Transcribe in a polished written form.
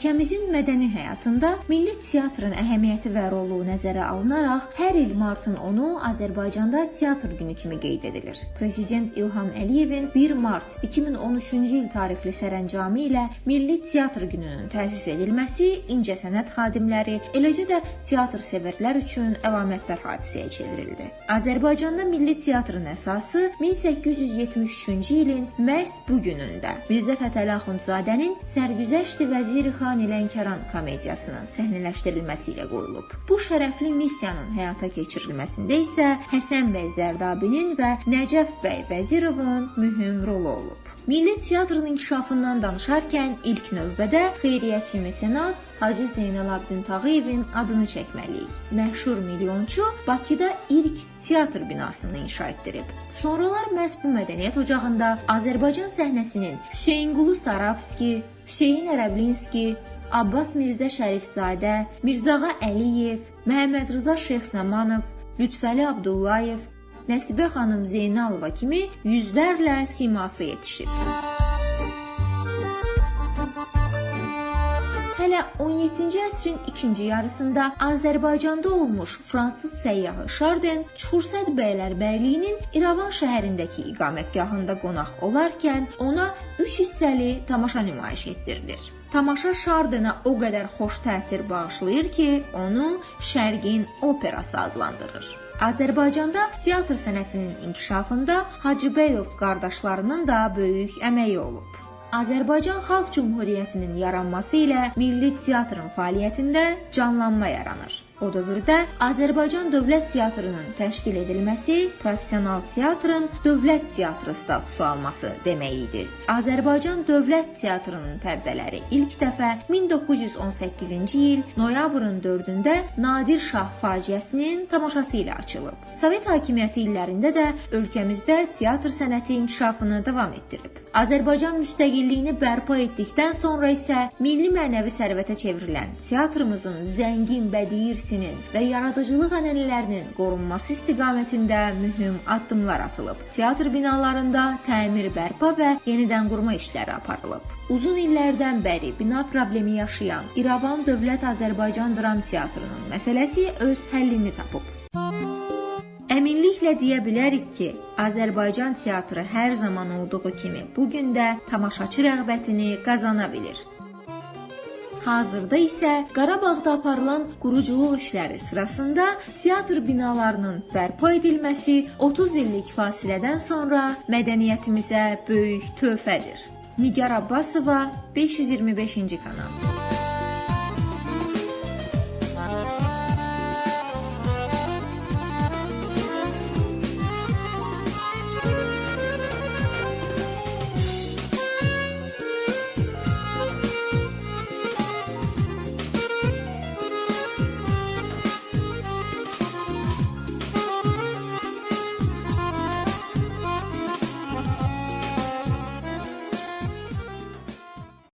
Ölkəmizin mədəni həyatında milli teatrın əhəmiyyəti və rolu nəzərə alınaraq hər il martın 10-u Azərbaycanda teatr günü kimi qeyd edilir. Prezident İlham Əliyevin 1 mart 2013-cü il tarixli sərəncamı ilə Milli Teatr Gününün təsis edilməsi incəsənət xadimləri, eləcə də teatr sevərlər üçün əlamətdar hadisəyə çevrildi. Azərbaycanda milli teatrın əsası 1873-cü ilin məhz bu günündə Mirzə Fətəli Axundzadənin Sərgüzəşti Vəziri Xani Lənkəran komediyasının səhnələşdirilməsi ilə qoyulub. Bu şərəfli missiyanın həyata keçirilməsində isə Həsən bəy Zərdabinin və Nəcəf bəy Vəzirovun mühüm rolu olub. Milli teatrın inkişafından danışarkən ilk növbədə xeyriyyətçi mesenat Hacı Zeynalabdin Tağıyevin adını çəkməliyik. Məşhur milyonçu Bakıda ilk teatr binasını inşa etdirib. Sonralar məhz bu mədəniyyət ocağında Azərbaycan səhnəsinin Hüseynqulu Sarabski, Hüseyn Ərəblinski, Abbas Mirzə Şərifzadə, Mirzağa Əliyev, Məhəmməd Rıza Şeyxzamanov, Lütfəli Abdullayev, Nəsibə xanım Zeynalova kimi yüzlərlə siması yetişib. Hələ 17-ci əsrin ikinci yarısında Azərbaycanda olmuş fransız səyyahı Şarden Çuxursəd Bəylərbəyliyinin İrəvan şəhərindəki iqamətgahında qonaq olarkən ona 3 hissəli tamaşa nümayiş etdirilir. Tamaşa Şardenə o qədər xoş təsir bağışlayır ki, onu Şərqin operası adlandırır. Azərbaycanda teatr sənətinin inkişafında Hacıbəyov qardaşlarının da böyük əməyi olub. Azərbaycan Xalq Cümhuriyyətinin yaranması ilə milli teatrın fəaliyyətində canlanma yaranır. O dövrdə Azərbaycan Dövlət Teatrının təşkil edilməsi professional teatrın dövlət teatrı statusu alması demək idi. Azərbaycan Dövlət Teatrının pərdələri ilk dəfə 1918-ci il noyabrın 4-də Nadir Şah faciəsinin tamaşası ilə açılıb. Sovet hakimiyyəti illərində də ölkəmizdə teatr sənəti inkişafını davam etdirib. Azərbaycan müstəqilliyini bərpa etdikdən sonra isə milli mənəvi sərvətə çevrilən teatrımızın zəngin bədii irsinin və yaradıcılıq ənənələrinin qorunması istiqamətində mühüm addımlar atılıb. Teatr binalarında təmir, bərpa və yenidən qurma işləri aparılıb. Uzun illərdən bəri bina problemi yaşayan İrəvan Dövlət Azərbaycan Dram Teatrının məsələsi öz həllini tapıb. Əminliklə deyə bilərik ki, Azərbaycan teatrı hər zaman olduğu kimi bugün də tamaşaçı rəğbətini qazana bilir. Hazırda isə Qarabağda aparılan quruculuq işləri sırasında teatr binalarının bərpa edilməsi 30 illik fasilədən sonra mədəniyyətimizə böyük töhfədir. Nigar Abbasova, 525-ci kanal.